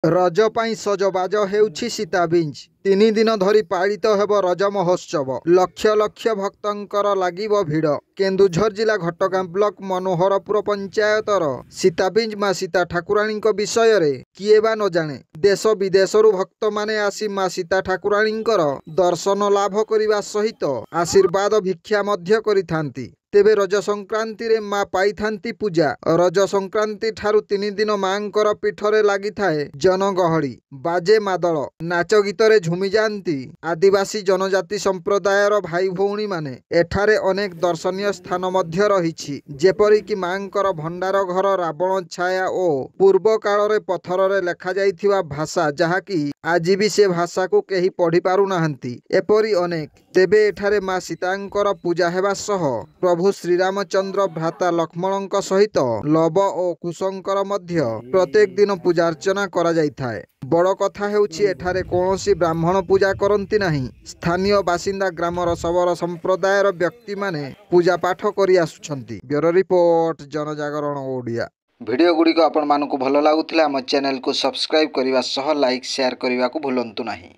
रज पाई सजबाज हेउछि सीताबिंज। 3 दिन धरी पालित हेब रज महोत्सव। लक्ष लक्ष भक्तंकर लागिब भिड़। केन्दुझर जिला घटगां ब्लॉक मनोहरपुर पंचायतर सीताबिंज माँ सीता ठाकुराणी विषय रे किए बा न जाने। देश विदेशरू भक्त माने आसी माँ सीता ठाकुराणींकर दर्शन लाभ करने सहित आशीर्वाद भिक्षा मध्य करिथांती। तेबे रज संक्रांति रे माँ पाई थांती पूजा। रज संक्रांति ठारू 3 दिन मांकर पीठरे लगी थाए जनगहली। बाजे मादल नाच गीत रे झुमी जाती आदिवासी जनजाति संप्रदायर भाई भौणी माने। एठारे अनेक दर्शनीय स्थान मध्य रहिछि, जेपरिक मांकर भंडार घर, रावण छाया और पूर्व काल रे पत्थर रे लेखा जाइथिबा भाषा, जहाँकि आज भी से भाषा को केही पढ़ी पारु नाहंती। एपरी अनेक। तेबे एठारे माँ सीतांकर पूजा हेबा सह प्रभु श्रीरामचंद्र भ्राता लक्ष्मणଙ୍କ सहित लव और कुशंकर मध्य प्रत्येक दिन पूजा अर्चना करा जाइथाए। बड़ कथा हेउछि एठारे कौनसी ब्राह्मण पूजा करती नहीं। स्थानीय बासिंदा ग्रामर शबर संप्रदायर व्यक्ति माने पूजा पाठ करि आसुछंती। ब्यूरो रिपोर्ट, जनजागरण ओडिया। वीडियो गुडी को आपण मानकु भलो लागुथिला हम चैनल को सब्सक्राइब करिवा सह लाइक शेयर करिवा को भूलंतु नहीं।